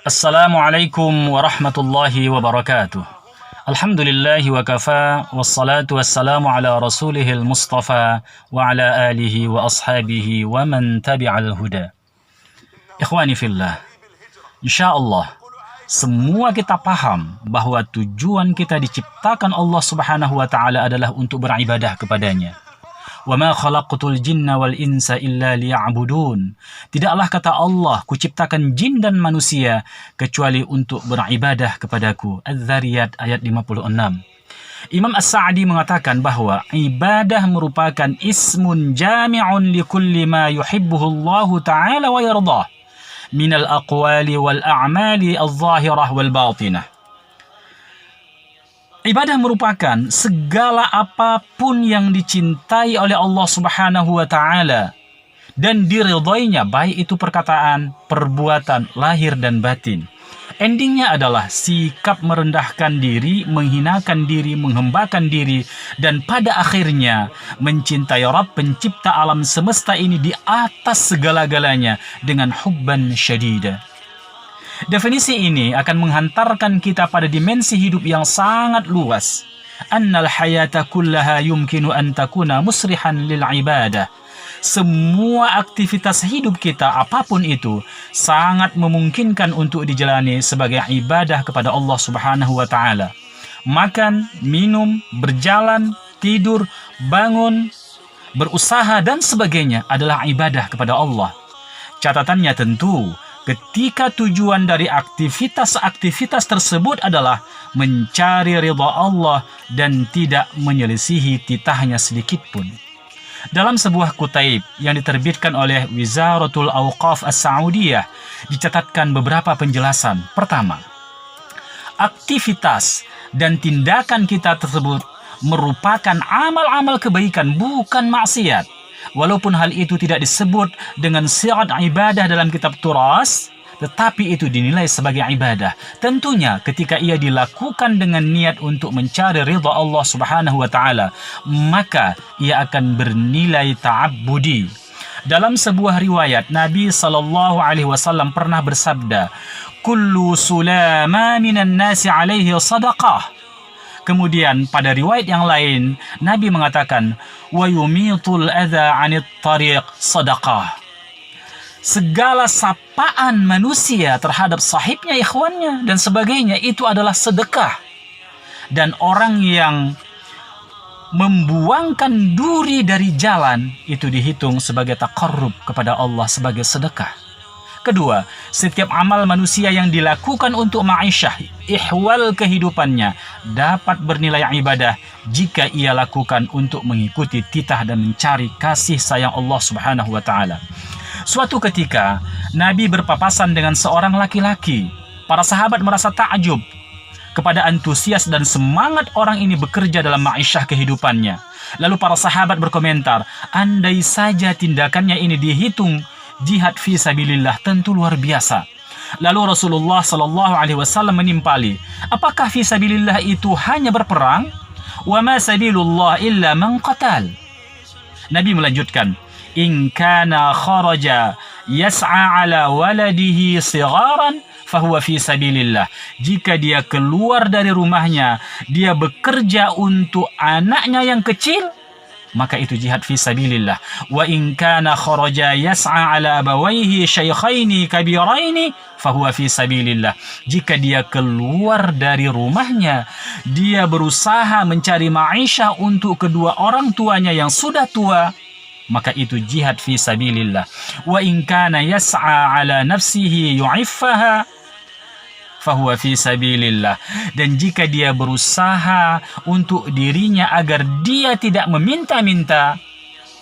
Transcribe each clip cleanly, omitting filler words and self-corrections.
Assalamualaikum warahmatullahi wabarakatuh. Alhamdulillahi wa kafa, wassalatu wassalamu ala rasulihil mustafa wa ala alihi wa ashabihi wa man tabi'al huda. Ikhwani fillah, insyaallah semua kita paham bahwa tujuan kita diciptakan Allah Subhanahu wa taala adalah untuk beribadah kepadanya. Wa ma khalaqtul jinna wal insa illa liya'budun. Tidaklah kata Allah, kuciptakan jin dan manusia kecuali untuk beribadah kepadaku. Az-Zariyat ayat 56. Imam As-Sa'di mengatakan bahwa ibadah merupakan ismun jami'un li kulli ma yuhibbuhu Allah Ta'ala wa yardah minal aqwali wal a'mali al-zahirah wal batinah. Ibadah merupakan segala apapun yang dicintai oleh Allah Subhanahu wa taala dan diridhoinya, baik itu perkataan, perbuatan, lahir dan batin. Endingnya adalah sikap merendahkan diri, menghinakan diri, menghembakan diri, dan pada akhirnya mencintai Rabb pencipta alam semesta ini di atas segala-galanya dengan hubban syadida. Definisi ini akan menghantarkan kita pada dimensi hidup yang sangat luas. Annal hayata kullaha yumkinu an takuna musrihan lil ibadah. Semua aktivitas hidup kita, apapun itu, sangat memungkinkan untuk dijalani sebagai ibadah kepada Allah Subhanahu wa taala. Makan, minum, berjalan, tidur, bangun, berusaha dan sebagainya adalah ibadah kepada Allah. Catatannya tentu, ketika tujuan dari aktivitas-aktivitas tersebut adalah mencari ridha Allah dan tidak menyelisihi titahnya sedikit pun. Dalam sebuah kutaib yang diterbitkan oleh Wizaratul Awqaf As-Saudiyah dicatatkan beberapa penjelasan. Pertama, aktivitas dan tindakan kita tersebut merupakan amal-amal kebaikan, bukan maksiat. Walaupun hal itu tidak disebut dengan syiar ibadah dalam kitab turas, tetapi itu dinilai sebagai ibadah. Tentunya ketika ia dilakukan dengan niat untuk mencari ridha Allah Subhanahu wa taala, maka ia akan bernilai ta'abbudi. Dalam sebuah riwayat, Nabi SAW pernah bersabda, "Kullu sulama minan nasi alaihi sadaqah." Kemudian pada riwayat yang lain, Nabi mengatakan, wa yumitul adza 'anit tariq sadaqah. Segala sapaan manusia terhadap sahibnya, ikhwannya dan sebagainya itu adalah sedekah. Dan orang yang membuangkan duri dari jalan itu dihitung sebagai taqarrub kepada Allah, sebagai sedekah. Kedua, setiap amal manusia yang dilakukan untuk ma'isyah, ihwal kehidupannya, dapat bernilai ibadah jika ia lakukan untuk mengikuti titah dan mencari kasih sayang Allah Subhanahu wa taala. Suatu ketika, Nabi berpapasan dengan seorang laki-laki. Para sahabat merasa takjub kepada antusias dan semangat orang ini bekerja dalam ma'isyah kehidupannya. Lalu para sahabat berkomentar, andai saja tindakannya ini dihitung jihad fi sabilillah, tentu luar biasa. Lalu Rasulullah SAW menimpali, apakah fi sabilillah itu hanya berperang? Wa ma sabilullah illa man qatal. Nabi melanjutkan, in kana kharaja yas'a ala waladihi sigharan fahuwa fi sabilillah. Jika dia keluar dari rumahnya, dia bekerja untuk anaknya yang kecil, maka itu jihad fi sabilillah. Wa in kana kharaja yas'a ala abawayhi syaikhaini kabiraini fahuwa fi sabilillah. Jika dia keluar dari rumahnya, dia berusaha mencari ma'isyah untuk kedua orang tuanya yang sudah tua, maka itu jihad fi sabilillah. Wa in kana yas'a ala nafsihi yu'iffaha fahuwa fi sabilillah. Dan jika dia berusaha untuk dirinya agar dia tidak meminta-minta,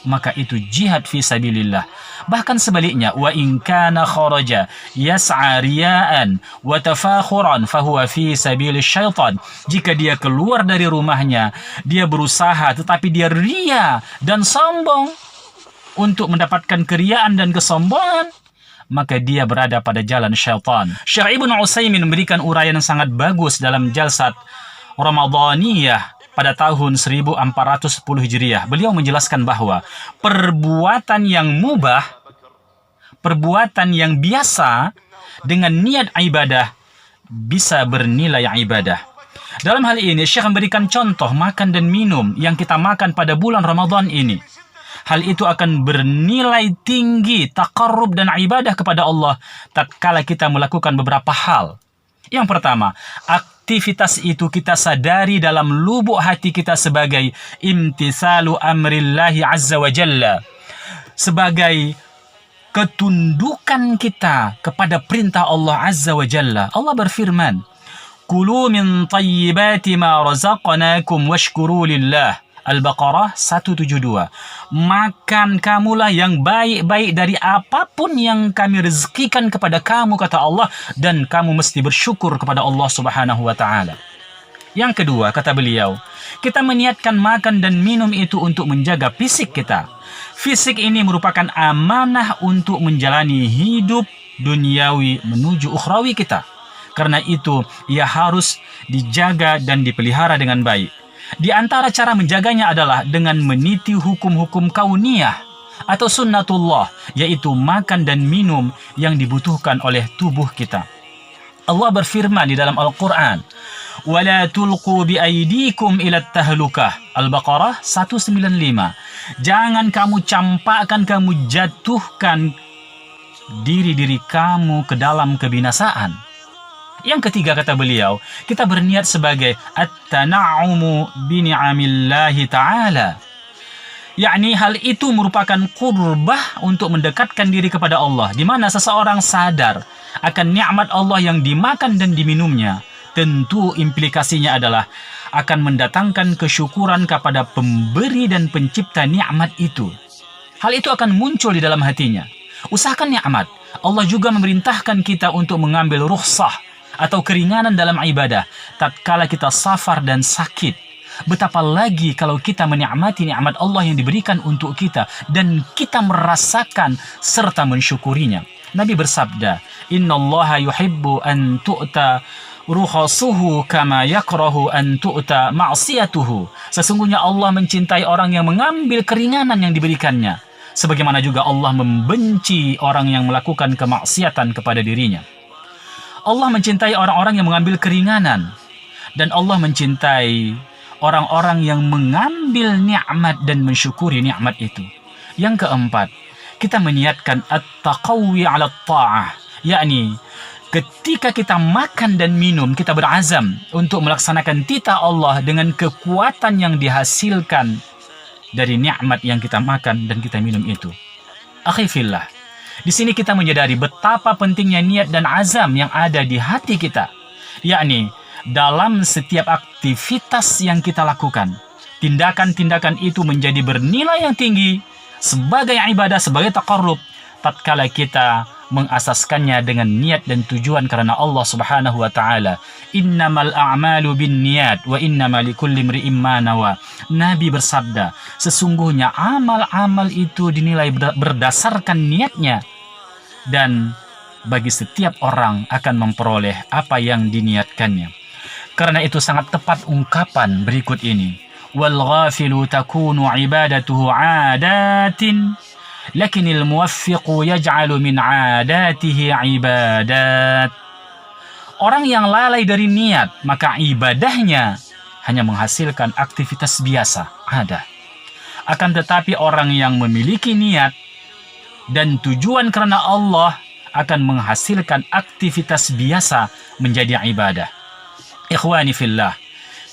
maka itu jihad fi sabilillah. Bahkan sebaliknya, wa in kana kharaja yas'a riya'an wa tafakhuran fahuwa fi sabilis syaitan. Jika dia keluar dari rumahnya, dia berusaha tetapi dia ria dan sombong untuk mendapatkan keriaan dan kesombongan, maka dia berada pada jalan syaitan. Syekh Ibnu Utsaimin memberikan uraian yang sangat bagus dalam jalsat Ramadaniyah pada tahun 1410 Hijriah. Beliau menjelaskan bahwa perbuatan yang mubah, perbuatan yang biasa dengan niat ibadah bisa bernilai ibadah. Dalam hal ini Syekh memberikan contoh makan dan minum yang kita makan pada bulan Ramadan ini. Hal itu akan bernilai tinggi taqarrub dan ibadah kepada Allah tatkala kita melakukan beberapa hal. Yang pertama, aktivitas itu kita sadari dalam lubuk hati kita sebagai imtisalu amrillahi azza wa jalla, sebagai ketundukan kita kepada perintah Allah azza wa jalla. Allah berfirman, "Kulu min tayyibati ma razaqnakum washkuru lillah." Al-Baqarah 172. Makan kamulah yang baik-baik dari apapun yang kami rezekikan kepada kamu, kata Allah, dan kamu mesti bersyukur kepada Allah Subhanahu wa taala. Yang kedua, kata beliau, kita meniatkan makan dan minum itu untuk menjaga fisik kita. Fisik ini merupakan amanah untuk menjalani hidup duniawi menuju ukhrawi kita. Karena itu, ia harus dijaga dan dipelihara dengan baik. Di antara cara menjaganya adalah dengan meniti hukum-hukum kauniyah atau sunnatullah, yaitu makan dan minum yang dibutuhkan oleh tubuh kita. Allah berfirman di dalam Al-Quran, وَلَا تُلْقُوا بِأَيْدِيكُمْ إِلَى التَّهْلُكَةِ Al-Baqarah 195. Jangan kamu campakkan, kamu jatuhkan diri-diri kamu ke dalam kebinasaan. Yang ketiga, kata beliau, kita berniat sebagai at-tana'umu bini'amillahi ta'ala. Yakni hal itu merupakan qurbah untuk mendekatkan diri kepada Allah, di mana seseorang sadar akan nikmat Allah yang dimakan dan diminumnya. Tentu implikasinya adalah akan mendatangkan kesyukuran kepada pemberi dan pencipta nikmat itu. Hal itu akan muncul di dalam hatinya. Usahakan nikmat. Allah juga memerintahkan kita untuk mengambil rukhsah atau keringanan dalam ibadah tatkala kita safar dan sakit. Betapa lagi kalau kita menikmati nikmat Allah yang diberikan untuk kita dan kita merasakan serta mensyukurinya. Nabi bersabda, "Innallaha yuhibbu an tu'ta rukhasuhu kama yakrahu an tu'ta ma'siyatuhu." Sesungguhnya Allah mencintai orang yang mengambil keringanan yang diberikannya, sebagaimana juga Allah membenci orang yang melakukan kemaksiatan kepada dirinya. Allah mencintai orang-orang yang mengambil keringanan, dan Allah mencintai orang-orang yang mengambil nikmat dan mensyukuri nikmat itu. Yang keempat, kita meniatkan at-taqawwi 'ala ta'ah, yakni ketika kita makan dan minum, kita berazam untuk melaksanakan titah Allah dengan kekuatan yang dihasilkan dari nikmat yang kita makan dan kita minum itu. Akhi fillah, di sini kita menyadari betapa pentingnya niat dan azam yang ada di hati kita. Yakni, dalam setiap aktivitas yang kita lakukan, tindakan-tindakan itu menjadi bernilai yang tinggi sebagai ibadah, sebagai taqarrub, tatkala kita mengasaskannya dengan niat dan tujuan karena Allah Subhanahu wa taala. Innamal a'malu binniyat wa innamal likulli imri'in ma nawa. Nabi bersabda, sesungguhnya amal-amal itu dinilai berdasarkan niatnya, dan bagi setiap orang akan memperoleh apa yang diniatkannya. Karena itu sangat tepat ungkapan berikut ini. Wal ghafilu takunu ibadatuhu 'adatin lakinil muwaffiqu yaj'alu min 'adatihi ibadat. Orang yang lalai dari niat, maka ibadahnya hanya menghasilkan aktivitas biasa, ada. Akan tetapi orang yang memiliki niat dan tujuan karena Allah akan menghasilkan aktivitas biasa menjadi ibadah. Ikhwani fillah,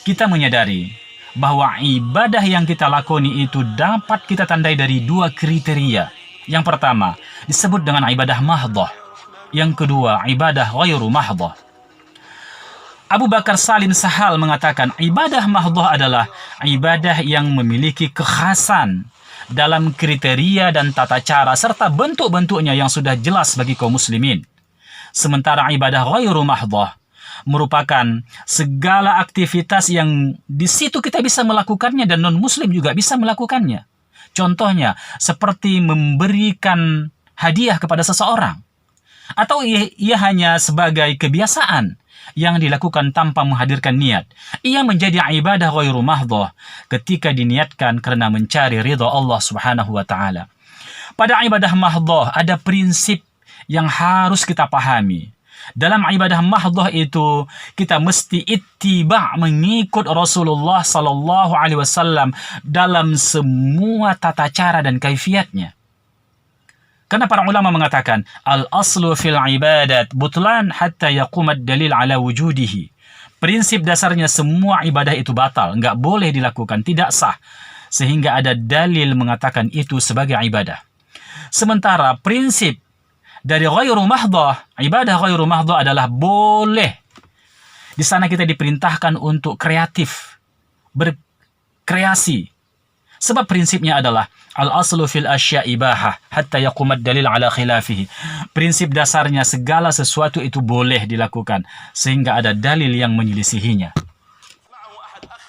kita menyadari bahwa ibadah yang kita lakoni itu dapat kita tandai dari dua kriteria. Yang pertama disebut dengan ibadah mahdhah. Yang kedua, ibadah ghairu mahdhah. Abu Bakar Salim Sahal mengatakan, ibadah mahdhah adalah ibadah yang memiliki kekhasan dalam kriteria dan tata cara serta bentuk-bentuknya yang sudah jelas bagi kaum muslimin. Sementara ibadah ghairu mahdhah merupakan segala aktivitas yang di situ kita bisa melakukannya dan non-muslim juga bisa melakukannya. Contohnya, seperti memberikan hadiah kepada seseorang. Atau ia hanya sebagai kebiasaan yang dilakukan tanpa menghadirkan niat. Ia menjadi ibadah ghairu mahdhah ketika diniatkan karena mencari ridha Allah Subhanahu wa taala. Pada ibadah mahdhah ada prinsip yang harus kita pahami. Dalam ibadah mahdhah itu kita mesti ittiba', mengikut Rasulullah sallallahu alaihi wasallam dalam semua tata cara dan kaifiatnya. Karena para ulama mengatakan al-aslu fil ibadat butlan hatta yaqumad dalil ala wujudihi. Prinsip dasarnya semua ibadah itu batal, nggak boleh dilakukan, tidak sah, sehingga ada dalil mengatakan itu sebagai ibadah. Sementara prinsip dari ghairu mahdhah, ibadah ghairu mahdhah adalah boleh. Di sana kita diperintahkan untuk kreatif, berkreasi. Sebab prinsipnya adalah al-aslu fil asya ibahah hatta yaqumad dalil ala khilafihi. Prinsip dasarnya segala sesuatu itu boleh dilakukan sehingga ada dalil yang menyelisihinya.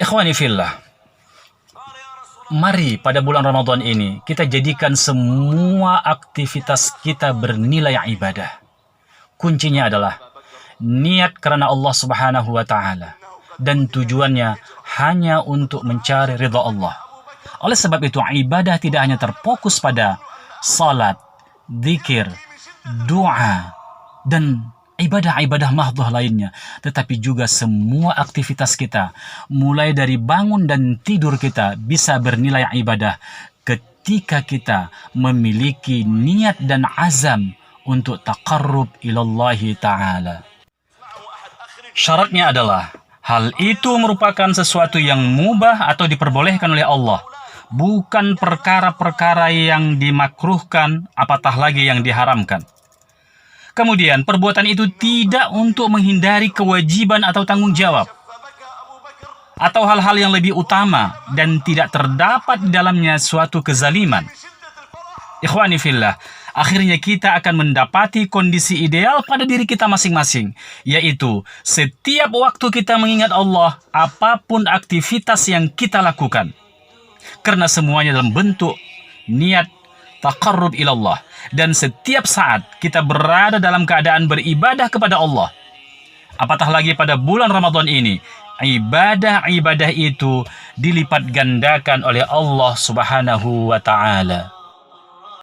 Ikhwani fillah, mari pada bulan Ramadan ini kita jadikan semua aktivitas kita bernilai ibadah. Kuncinya adalah niat karena Allah Subhanahu wa taala dan tujuannya hanya untuk mencari ridha Allah. Oleh sebab itu ibadah tidak hanya terfokus pada salat, zikir, doa dan ibadah-ibadah mahdhah lainnya, tetapi juga semua aktivitas kita, mulai dari bangun dan tidur kita bisa bernilai ibadah ketika kita memiliki niat dan azam untuk taqarrub ilallahi ta'ala. Syaratnya adalah hal itu merupakan sesuatu yang mubah atau diperbolehkan oleh Allah, bukan perkara-perkara yang dimakruhkan, apatah lagi yang diharamkan. Kemudian perbuatan itu tidak untuk menghindari kewajiban atau tanggung jawab, atau hal-hal yang lebih utama dan tidak terdapat di dalamnya suatu kezaliman. Ikhwani fillah, akhirnya kita akan mendapati kondisi ideal pada diri kita masing-masing, yaitu setiap waktu kita mengingat Allah, apapun aktivitas yang kita lakukan. Karena semuanya dalam bentuk niat taqarrub ilallah. Dan setiap saat kita berada dalam keadaan beribadah kepada Allah. Apatah lagi pada bulan Ramadan ini, ibadah-ibadah itu dilipat gandakan oleh Allah Subhanahu wa ta'ala.